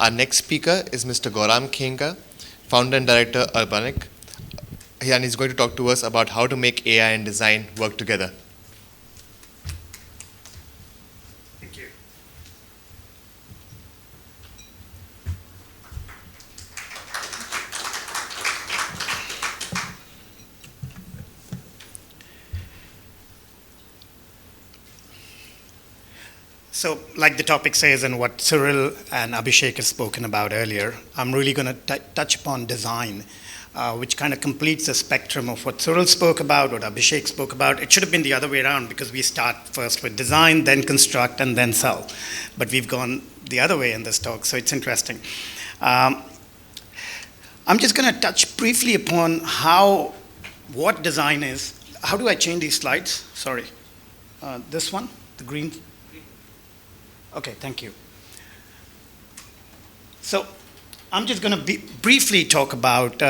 Our next speaker is Mr. Gaurang Khemka, founder and director URBNarc. And he's going to talk to us about how to make AI and design work together. Thank you. So, like the topic says and what Cyril and Abhishek have spoken about earlier, I'm really going to touch upon design, which kind of completes the spectrum of what Cyril spoke about, what Abhishek spoke about. It should have been the other way around because we start first with design, then construct, and then sell. But we've gone the other way in this talk, so it's interesting. I'm just going to touch briefly upon what design is. How do I change these slides? Sorry. This one, the green. Okay, thank you. So I'm just going to briefly talk about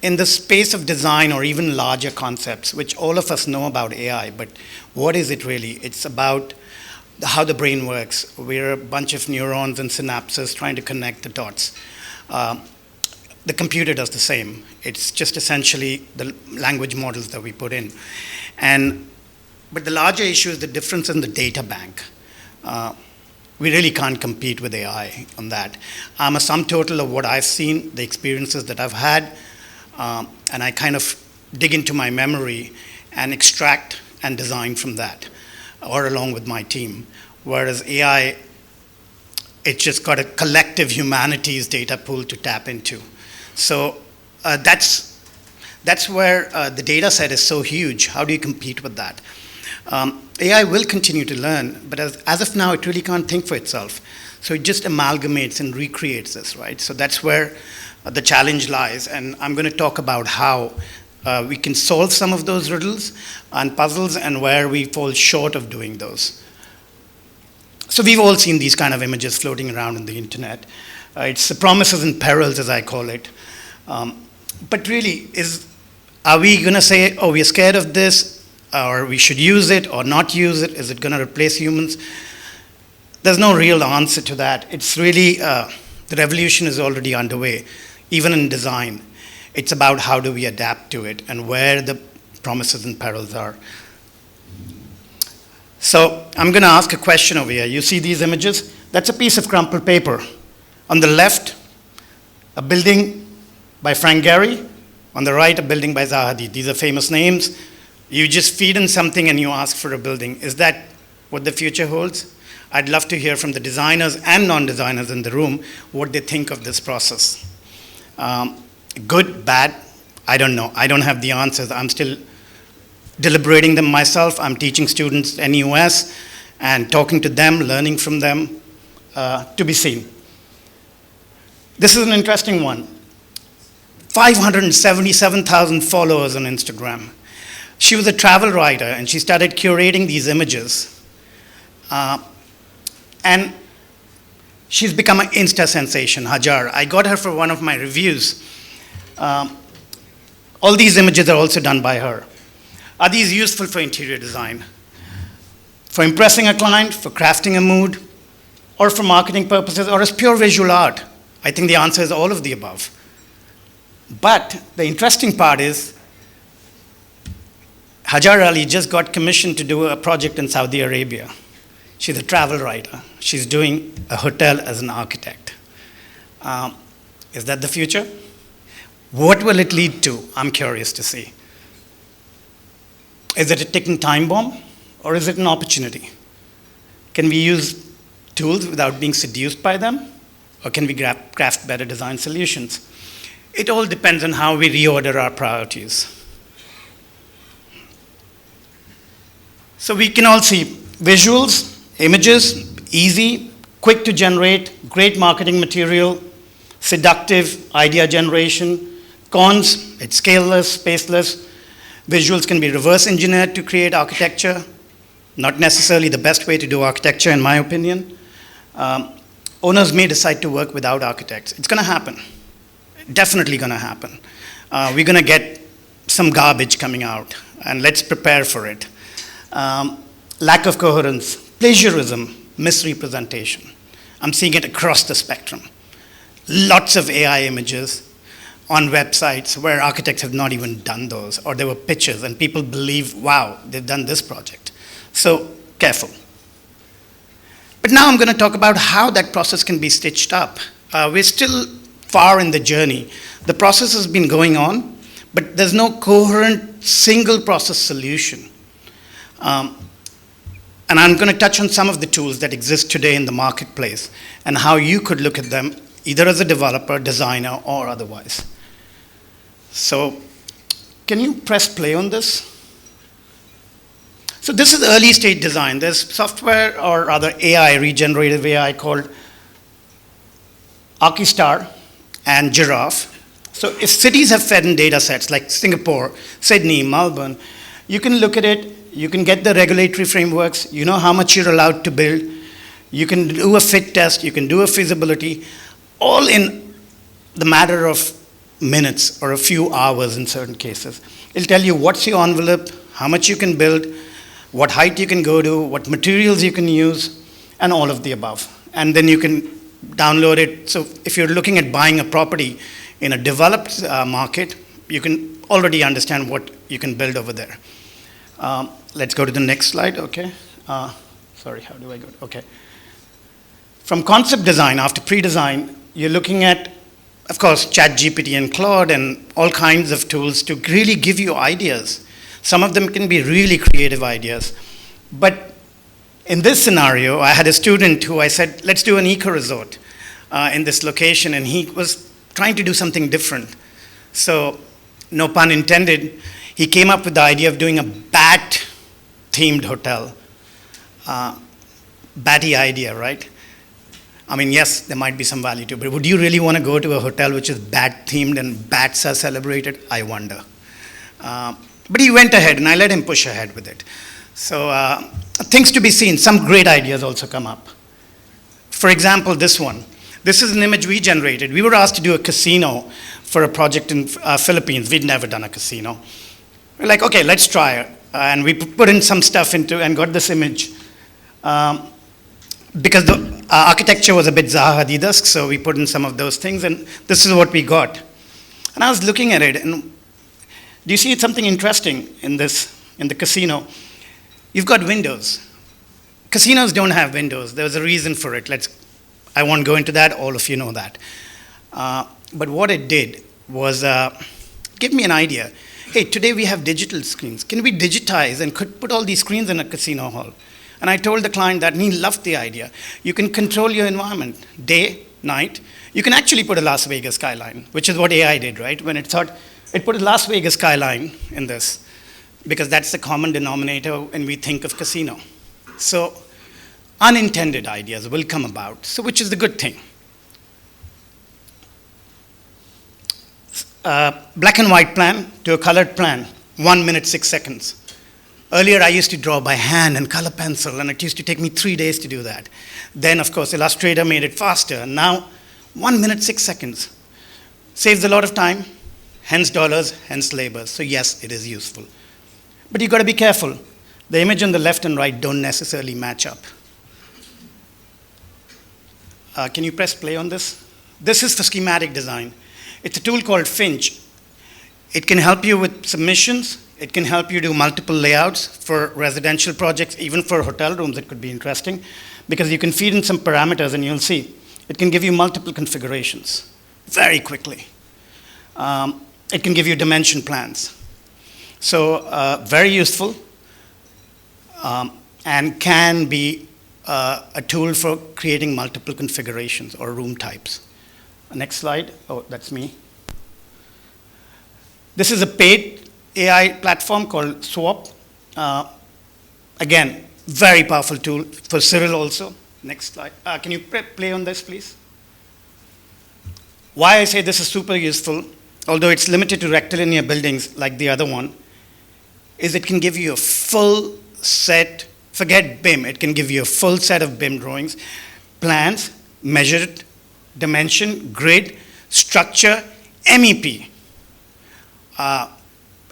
in the space of design or even larger concepts, which all of us know about AI, but what is it really? It's about how the brain works. We're a bunch of neurons and synapses trying to connect the dots. The computer does the same. It's just essentially the language models that we put in. But the larger issue is the difference in the data bank. We really can't compete with AI on that. I'm a sum total of what I've seen, the experiences that I've had, and I kind of dig into my memory and extract and design from that, or along with my team. Whereas AI, it's just got a collective humanities data pool to tap into. So that's where the data set is so huge. How do you compete with that? AI will continue to learn, but as of now, it really can't think for itself. So it just amalgamates and recreates this, right? So that's where the challenge lies, and I'm going to talk about how we can solve some of those riddles and puzzles and where we fall short of doing those. So we've all seen these kind of images floating around on the internet. It's the promises and perils, as I call it. But really, are we going to say, oh, we're scared of this, or we should use it or not use it? Is it going to replace humans? There's no real answer to that. It's really, the revolution is already underway, even in design. It's about how do we adapt to it and where the promises and perils are. So I'm going to ask a question over here. You see these images? That's a piece of crumpled paper. On the left, a building by Frank Gehry. On the right, a building by Zaha Hadid. These are famous names. You just feed in something and you ask for a building. Is that what the future holds? I'd love to hear from the designers and non-designers in the room what they think of this process. Good, bad, I don't know. I don't have the answers. I'm still deliberating them myself. I'm teaching students at NUS and talking to them, learning from them, to be seen. This is an interesting one. 577,000 followers on Instagram. She was a travel writer, and she started curating these images. And she's become an Insta sensation, Hajar. I got her for one of my reviews. All these images are also done by her. Are these useful for interior design? For impressing a client, for crafting a mood, or for marketing purposes, or as pure visual art? I think the answer is all of the above. But the interesting part is, Hajar Ali just got commissioned to do a project in Saudi Arabia. She's a travel writer. She's doing a hotel as an architect. Is that the future? What will it lead to? I'm curious to see. Is it a ticking time bomb, or is it an opportunity? Can we use tools without being seduced by them, or can we craft better design solutions? It all depends on how we reorder our priorities. So we can all see visuals, images, easy, quick to generate, great marketing material, seductive idea generation. Cons, it's scaleless, spaceless. Visuals can be reverse engineered to create architecture. Not necessarily the best way to do architecture, in my opinion. Owners may decide to work without architects. It's going to happen. Definitely going to happen. We're going to get some garbage coming out, and let's prepare for it. Lack of coherence, plagiarism, misrepresentation. I'm seeing it across the spectrum. Lots of AI images on websites where architects have not even done those, or there were pictures, and people believe, wow, they've done this project. So careful. But now I'm going to talk about how that process can be stitched up. We're still far in the journey. The process has been going on, but there's no coherent single process solution. And I'm going to touch on some of the tools that exist today in the marketplace and how you could look at them either as a developer, designer, or otherwise. So can you press play on this? So this is early stage design. There's software or rather AI, regenerative AI called Archistar and Giraffe. So if cities have fed in data sets like Singapore, Sydney, Melbourne, you can look at it, you can get the regulatory frameworks, you know how much you're allowed to build, you can do a fit test, you can do a feasibility, all in the matter of minutes or a few hours in certain cases. It'll tell you what's your envelope, how much you can build, what height you can go to, what materials you can use, and all of the above. And then you can download it. So if you're looking at buying a property in a developed market, you can already understand what you can build over there. Let's go to the next slide, okay. Sorry, how do I go? Okay. From concept design, after pre-design, you're looking at, of course, ChatGPT and Claude and all kinds of tools to really give you ideas. Some of them can be really creative ideas. But in this scenario, I had a student who I said, let's do an eco-resort in this location, and he was trying to do something different. So, no pun intended, he came up with the idea of doing a bat-themed hotel. Batty idea, right? I mean, yes, there might be some value to it, but would you really want to go to a hotel which is bat-themed and bats are celebrated? I wonder. But he went ahead, and I let him push ahead with it. So things to be seen. Some great ideas also come up. For example, this one. This is an image we generated. We were asked to do a casino for a project in Philippines. We'd never done a casino. We're like, okay, let's try it. And we put in some stuff into and got this image. Because the architecture was a bit Zaha Hadid-esque, so we put in some of those things, and this is what we got. And I was looking at it, and do you see something interesting in this, in the casino? You've got windows. Casinos don't have windows. There's a reason for it. I won't go into that. All of you know that. But what it did was give me an idea. Hey, today we have digital screens. Can we digitize and could put all these screens in a casino hall? And I told the client that, and he loved the idea. You can control your environment, day, night. You can actually put a Las Vegas skyline, which is what AI did, right? When it thought, it put a Las Vegas skyline in this, because that's the common denominator when we think of casino. So unintended ideas will come about, so which is the good thing. Black and white plan to a colored plan, 1 minute, 6 seconds. Earlier, I used to draw by hand and color pencil, and it used to take me 3 days to do that. Then, of course, Illustrator made it faster, and now 1 minute, 6 seconds. Saves a lot of time, hence dollars, hence labor. So yes, it is useful. But you've got to be careful. The image on the left and right don't necessarily match up. Can you press play on this? This is for schematic design. It's a tool called Finch. It can help you with submissions. It can help you do multiple layouts for residential projects, even for hotel rooms. It could be interesting because you can feed in some parameters and you'll see. It can give you multiple configurations very quickly. It can give you dimension plans. So very useful and can be a tool for creating multiple configurations or room types. Next slide. Oh, that's me. This is a paid AI platform called Swap. Again, very powerful tool for civil also. Next slide. Can you play on this, please? Why I say this is super useful, although it's limited to rectilinear buildings like the other one, is it can give you a full set, forget BIM, it can give you a full set of BIM drawings, plans, measured, dimension, grid, structure, MEP.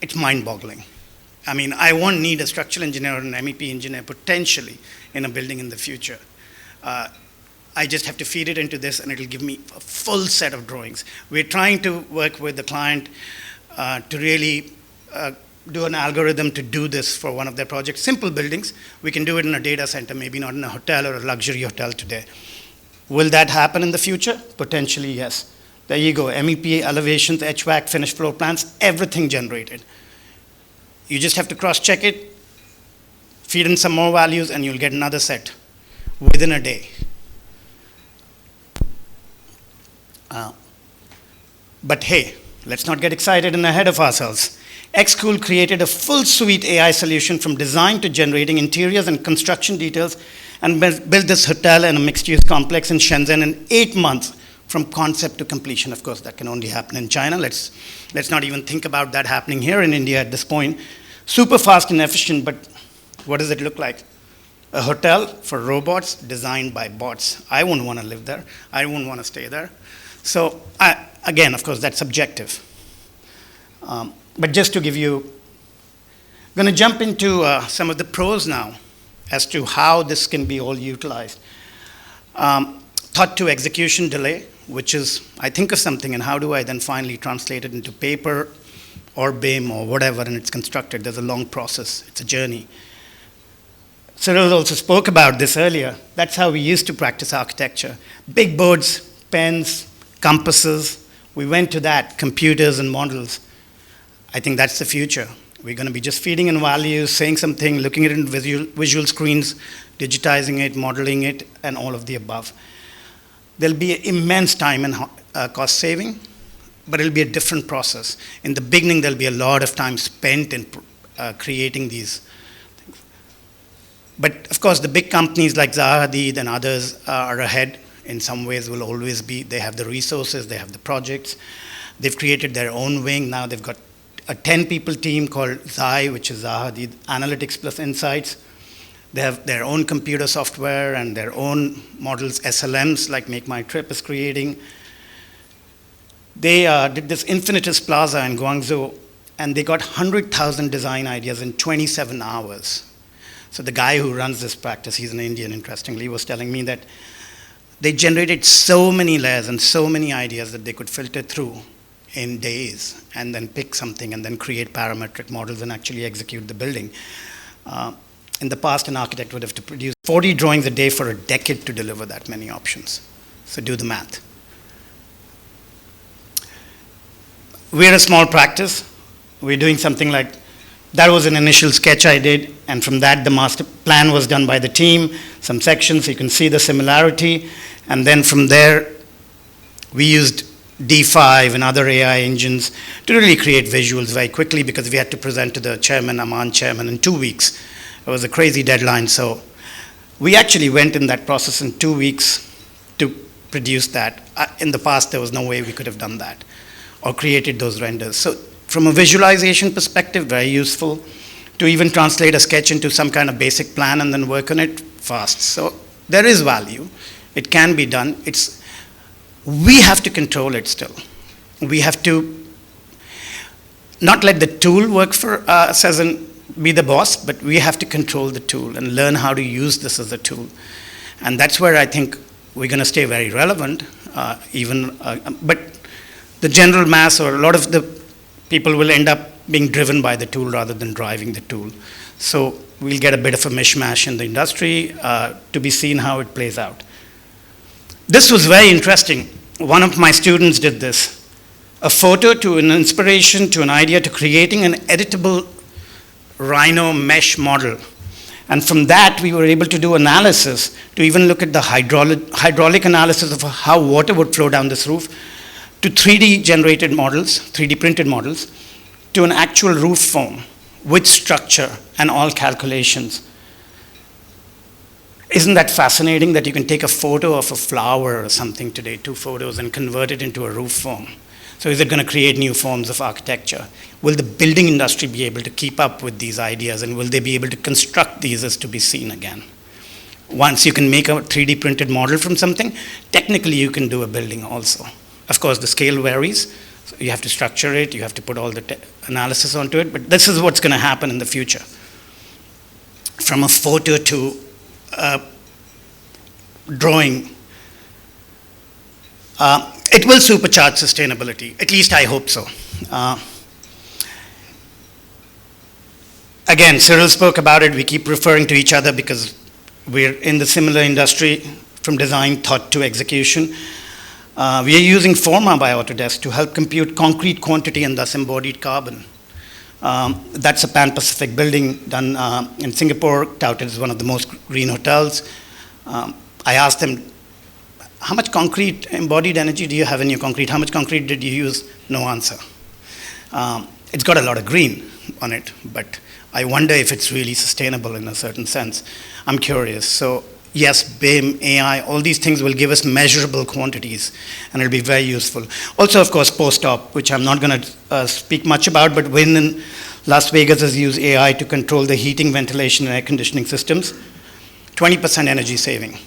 It's mind-boggling. I mean, I won't need a structural engineer or an MEP engineer potentially in a building in the future. I just have to feed it into this, and it'll give me a full set of drawings. We're trying to work with the client to really do an algorithm to do this for one of their projects. Simple buildings. We can do it in a data center, maybe not in a hotel or a luxury hotel today. Will that happen in the future? Potentially, yes. There you go. MEP, elevations, HVAC, finished floor plans, everything generated. You just have to cross-check it, feed in some more values, and you'll get another set within a day. But hey, let's not get excited and ahead of ourselves. Xcool created a full suite AI solution from design to generating interiors and construction details, and built this hotel and a mixed-use complex in Shenzhen in 8 months from concept to completion. Of course, that can only happen in China. Let's not even think about that happening here in India at this point. Super fast and efficient, but what does it look like? A hotel for robots designed by bots. I wouldn't want to live there. I wouldn't want to stay there. So again, of course, that's subjective. But just to give you, I'm going to jump into some of the pros now as to how this can be all utilized. Thought to execution delay, which is, I think of something and how do I then finally translate it into paper or BIM or whatever, and it's constructed. There's a long process. It's a journey. Cyril also spoke about this earlier. That's how we used to practice architecture. Big boards, pens, compasses. We went to that, computers and models. I think that's the future. We're going to be just feeding in values, saying something, looking at it in visual screens, digitizing it, modeling it, and all of the above. There'll be immense time and cost saving, but it'll be a different process. In the beginning, there'll be a lot of time spent in creating these things. But of course, the big companies like Zaha Hadid and others are ahead. In some ways, will always be. They have the resources, they have the projects. They've created their own wing. Now they've got a 10-people team called Zai, which is Zaha Hadid Analytics Plus Insights. They have their own computer software and their own models, SLMs, like Make My Trip is creating. They did this Infinitus Plaza in Guangzhou, and they got 100,000 design ideas in 27 hours. So the guy who runs this practice, he's an Indian, interestingly, was telling me that they generated so many layers and so many ideas that they could filter through in days and then pick something and then create parametric models and actually execute the building. In the past, an architect would have to produce 40 drawings a day for a decade to deliver that many options. So do the math. We're a small practice. We're doing something like, that was an initial sketch I did, and from that the master plan was done by the team, some sections, you can see the similarity, and then from there we used D5 and other AI engines to really create visuals very quickly because we had to present to the chairman, Aman chairman, in 2 weeks. It was a crazy deadline, so we actually went in that process in 2 weeks to produce that. In the past, there was no way we could have done that or created those renders. So from a visualization perspective, very useful. To even translate a sketch into some kind of basic plan and then work on it, fast. So there is value. It can be done. We have to control it still. We have to not let the tool work for us as in be the boss, but we have to control the tool and learn how to use this as a tool. And that's where I think we're going to stay very relevant, but the general mass or a lot of the people will end up being driven by the tool rather than driving the tool. So we'll get a bit of a mishmash in the industry to be seen how it plays out. This was very interesting. One of my students did this. A photo to an inspiration to an idea to creating an editable Rhino mesh model. And from that, we were able to do analysis to even look at the hydraulic analysis of how water would flow down this roof, to 3D generated models, 3D printed models, to an actual roof form with structure and all calculations. Isn't that fascinating that you can take a photo of a flower or something today, 2 photos, and convert it into a roof form? So is it going to create new forms of architecture? Will the building industry be able to keep up with these ideas, and will they be able to construct these as to be seen again? Once you can make a 3D printed model from something, technically you can do a building also. Of course, the scale varies. So you have to structure it, you have to put all the analysis onto it, but this is what's going to happen in the future. From a photo to a drawing It will supercharge sustainability. At least I hope so. Again, Cyril spoke about it. We keep referring to each other because we're in the similar industry, from design, thought to execution. We are using Forma by Autodesk to help compute concrete quantity and thus embodied carbon. That's a Pan-Pacific building done in Singapore, touted as one of the most green hotels. I asked them, how much concrete embodied energy do you have in your concrete? How much concrete did you use? No answer. It's got a lot of green on it, but I wonder if it's really sustainable in a certain sense. I'm curious. So yes, BIM, AI, all these things will give us measurable quantities, and it'll be very useful. Also, of course, post-op, which I'm not going to speak much about, but Wynn in Las Vegas has used AI to control the heating, ventilation, and air conditioning systems. 20% energy saving.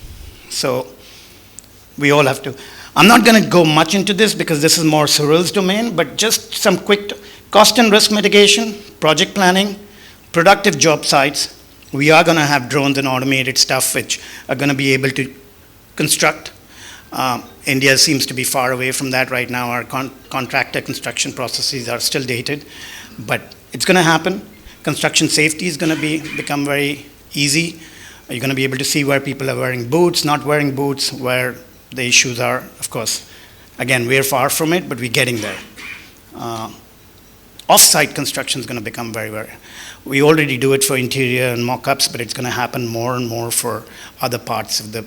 So we all have to. I'm not going to go much into this because this is more Cyril's domain, but just some quick cost and risk mitigation, project planning, productive job sites. We are going to have drones and automated stuff which are going to be able to construct. India seems to be far away from that right now. Our contractor construction processes are still dated, but it's going to happen. Construction safety is going to become very easy. You're going to be able to see where people are wearing boots, not wearing boots, where the issues are. Of course, again, we're far from it, but we're getting there. Off-site construction is going to become very, very. We already do it for interior and mock-ups, but it's going to happen more and more for other parts of the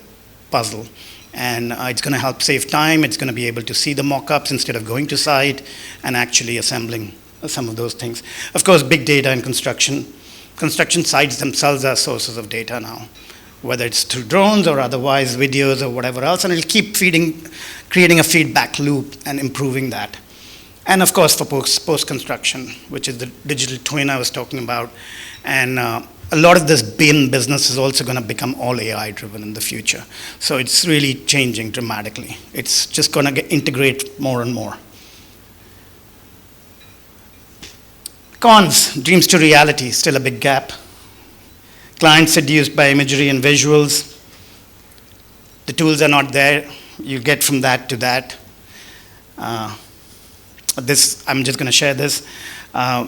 puzzle. And it's going to help save time. It's going to be able to see the mock-ups instead of going to site and actually assembling some of those things. Of course, big data in construction. Construction sites themselves are sources of data now, whether it's through drones or otherwise videos or whatever else, and it'll keep creating a feedback loop and improving that. And of course, for post-construction, which is the digital twin I was talking about. And a lot of this BIM business is also going to become all AI-driven in the future. So it's really changing dramatically. It's just going to integrate more and more. Cons, dreams to reality, still a big gap. Clients seduced by imagery and visuals. The tools are not there. You get from that to that. I'm just going to share this.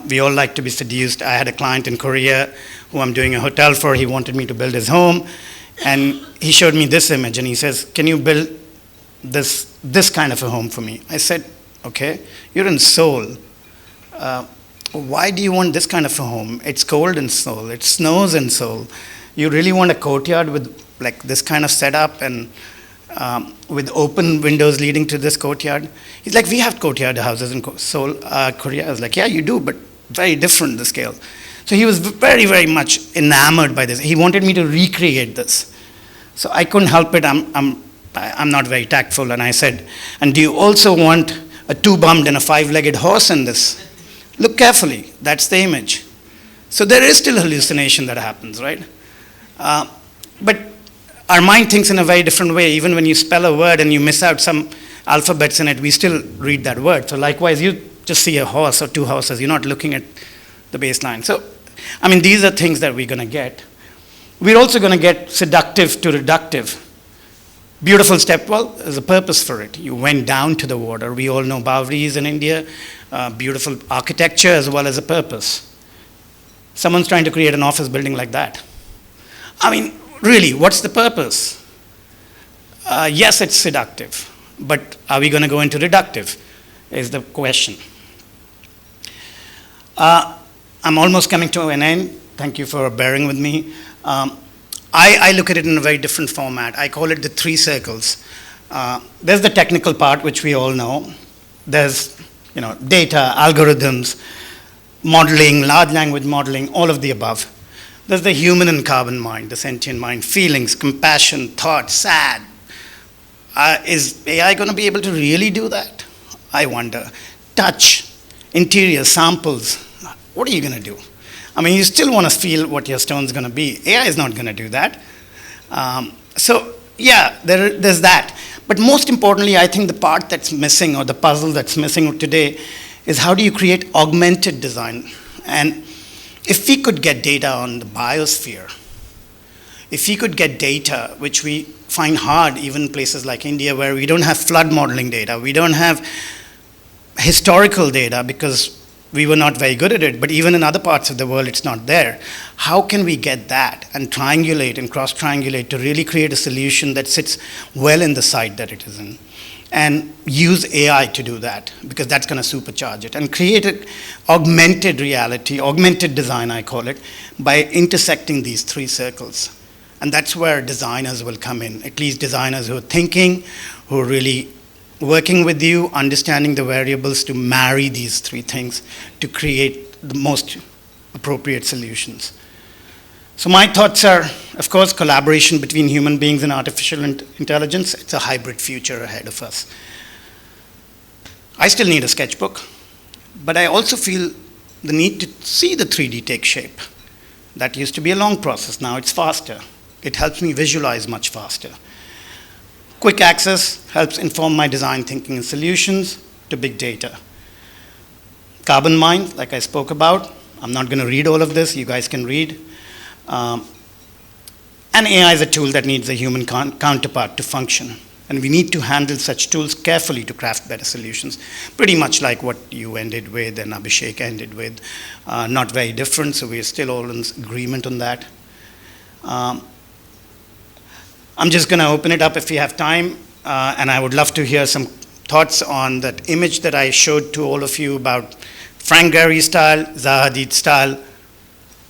We all like to be seduced. I had a client in Korea who I'm doing a hotel for. He wanted me to build his home. And he showed me this image, and he says, can you build this kind of a home for me? I said, okay, you're in Seoul. Why do you want this kind of a home? It's cold in Seoul. It snows in Seoul. You really want a courtyard with like this kind of setup and with open windows leading to this courtyard? He's like, we have courtyard houses in Seoul, Korea. I was like, yeah, you do, but very different, the scale. So he was very, very much enamored by this. He wanted me to recreate this. So I couldn't help it. I'm not very tactful. And I said, and do you also want a two-bummed and a five-legged horse in this? Look carefully. That's the image. So there is still hallucination that happens, right? But our mind thinks in a very different way. Even when you spell a word and you miss out some alphabets in it, we still read that word. So likewise, you just see a horse or two horses. You're not looking at the baseline. So, I mean, these are things that we're going to get. We're also going to get seductive to reductive. Beautiful step, well, there's a purpose for it. You went down to the water. We all know Bawris in India. Beautiful architecture as well as a purpose. Someone's trying to create an office building like that. I mean, really, what's the purpose? Yes, it's seductive, but are we going to go into reductive is the question. I'm almost coming to an end. Thank you for bearing with me. I look at it in a very different format. I call it the three circles. There's the technical part, which we all know. There's data, algorithms, modeling, large language modeling, all of the above. There's the human and carbon mind, the sentient mind, feelings, compassion, thought, sad. Is AI going to be able to really do that? I wonder. Touch, interior, samples. What are you going to do? I mean, you still want to feel what your stone's going to be. AI is not going to do that. So, yeah, there's that. But most importantly, I think the part that's missing, or the puzzle that's missing today, is how do you create augmented design? And if we could get data on the biosphere, if we could get data, which we find hard even in places like India where we don't have flood modeling data, we don't have historical data because we were not very good at it, but even in other parts of the world it's not there. How can we get that and triangulate and cross-triangulate to really create a solution that sits well in the site that it is in? And use AI to do that, because that's going to supercharge it, and create an augmented reality, augmented design I call it, by intersecting these three circles. And that's where designers will come in, at least designers who are thinking, who are really working with you, understanding the variables to marry these three things to create the most appropriate solutions. So my thoughts are, of course, collaboration between human beings and artificial intelligence. It's a hybrid future ahead of us. I still need a sketchbook, but I also feel the need to see the 3D take shape. That used to be a long process. Now it's faster. It helps me visualize much faster. Quick access helps inform my design thinking and solutions to big data. Carbon mine, like I spoke about. I'm not going to read all of this. You guys can read. And AI is a tool that needs a human counterpart to function. And we need to handle such tools carefully to craft better solutions. Pretty much like what you ended with and Abhishek ended with. Not very different, so we're still all in agreement on that. I'm just going to open it up if you have time. And I would love to hear some thoughts on that image that I showed to all of you about Frank Gehry style, Zaha Hadid style,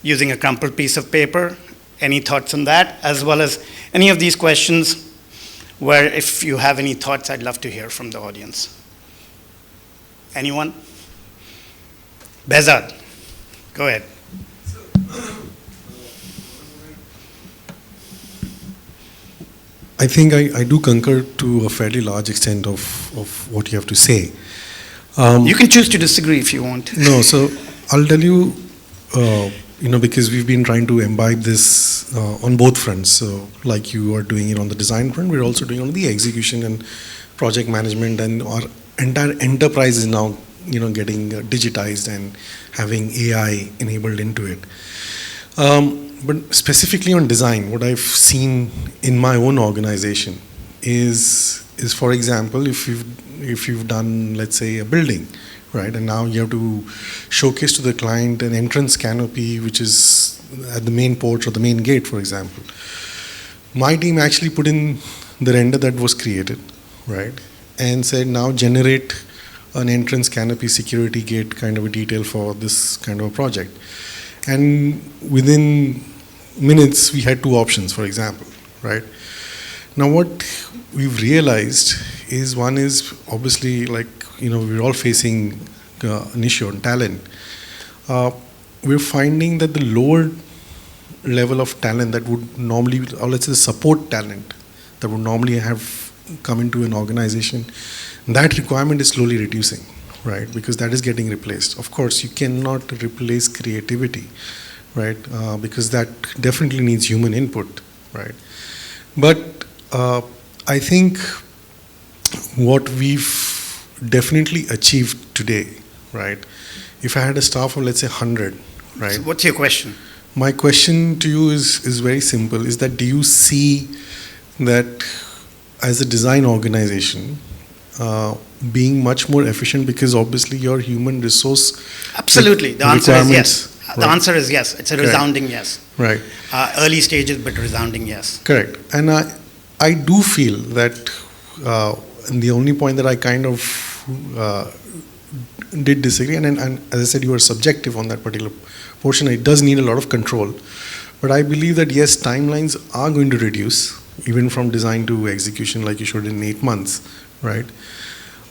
using a crumpled piece of paper. Any thoughts on that? As well as any of these questions where if you have any thoughts, I'd love to hear from the audience. Anyone? Behzad, go ahead. I think I do concur to a fairly large extent of what you have to say. You can choose to disagree if you want. No, so I'll tell you, because we've been trying to imbibe this on both fronts. So like you are doing it on the design front, we're also doing it on the execution and project management, and our entire enterprise is now, getting digitized and having AI enabled into it. But specifically on design, what I've seen in my own organization is for example, if you've done, let's say, a building, right, and now you have to showcase to the client an entrance canopy which is at the main porch or the main gate, for example. My team actually put in the render that was created, right, and said now generate an entrance canopy security gate kind of a detail for this kind of a project. And within minutes, we had two options, for example, right? Now, what we've realized is one is obviously we're all facing an issue on talent. We're finding that the lower level of talent that would normally, or let's say the support talent that would normally have come into an organization, that requirement is slowly reducing. Right, because that is getting replaced. Of course, you cannot replace creativity, right? Because that definitely needs human input, right? But I think what we've definitely achieved today, right? If I had a staff of, let's say, 100, right? So what's your question? My question to you is very simple, is that do you see that as a design organization, being much more efficient, because obviously your human resource. Absolutely, the answer is yes. Right. The answer is yes. It's a resounding yes. Right. Early stages, but resounding yes. Correct. And I do feel that, and the only point that I kind of did disagree, and as I said, you are subjective on that particular portion, it does need a lot of control. But I believe that yes, timelines are going to reduce, even from design to execution, like you showed in 8 months. Right.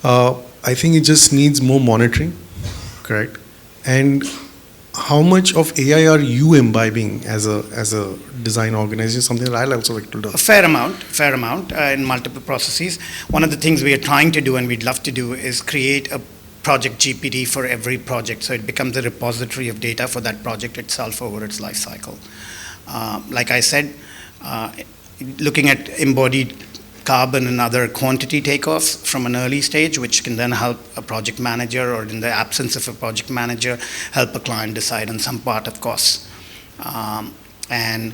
I think it just needs more monitoring, correct? And how much of AI are you imbibing as a design organization? Something that I'll also like to do. A fair amount in multiple processes. One of the things we are trying to do, and we'd love to do, is create a project GPT for every project, so it becomes a repository of data for that project itself over its life cycle. Like I said, looking at embodied carbon and other quantity takeoffs from an early stage, which can then help a project manager, or in the absence of a project manager, help a client decide on some part of costs. And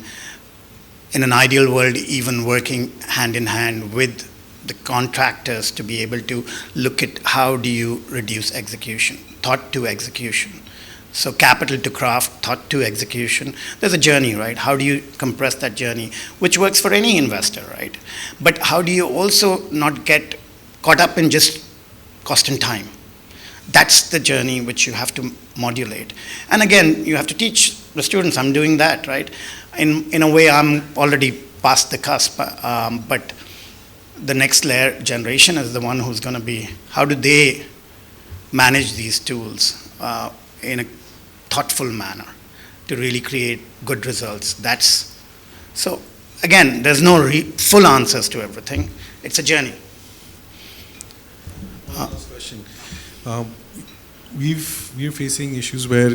in an ideal world, even working hand in hand with the contractors to be able to look at how do you reduce execution, thought to execution. So capital to craft, thought to execution. There's a journey, right? How do you compress that journey, which works for any investor, right? But how do you also not get caught up in just cost and time? That's the journey which you have to modulate. And again, you have to teach the students. I'm doing that, right? In a way, I'm already past the cusp, but the next layer generation is the one who's going to be, how do they manage these tools in a thoughtful manner to really create good results? So again, there's no full answers to everything. It's a journey. Last question. We're facing issues where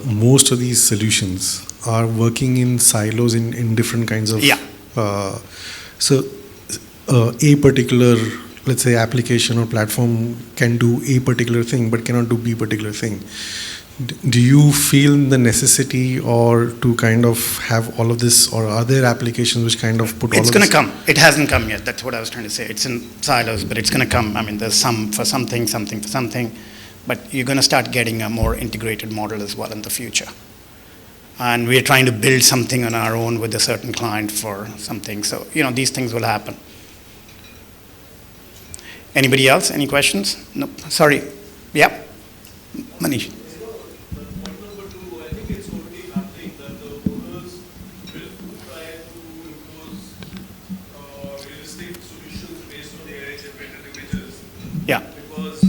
most of these solutions are working in silos in different kinds of. Yeah. So a particular, let's say, application or platform can do a particular thing but cannot do B particular thing. Do you feel the necessity or to kind of have all of this, or are there applications which kind of put all of this? It's going to come. It hasn't come yet. That's what I was trying to say. It's in silos, but it's going to come. I mean, there's some for something, something for something, but you're going to start getting a more integrated model as well in the future. And we're trying to build something on our own with a certain client for something. So, these things will happen. Anybody else? Any questions? No. Sorry. Yeah. Manish. Yeah. Because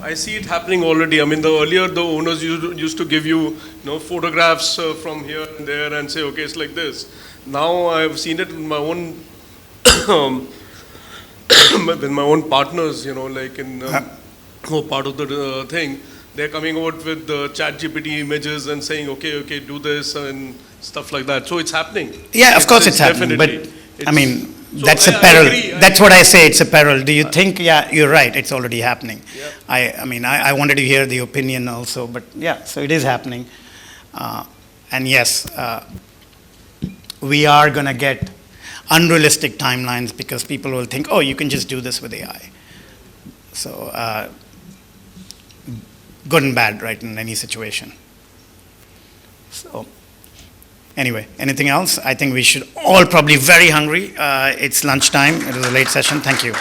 I see it happening already. I mean, earlier the owners used to give you, photographs from here and there and say, okay, it's like this. Now I've seen it in my own, with my own partners, like in part of the thing. They're coming out with the ChatGPT images and saying, okay, do this and stuff like that. So it's happening. Yeah, of course it's happening. But I mean, that's a peril. That's what I say. It's a peril. Do you think? Yeah, you're right. It's already happening. Yeah. I wanted to hear the opinion also, but yeah, so it is happening. And yes, we are going to get unrealistic timelines because people will think, oh, you can just do this with AI. So good and bad, right, in any situation. So anyway, anything else? I think we should all probably very hungry. It's lunchtime. It was a late session. Thank you.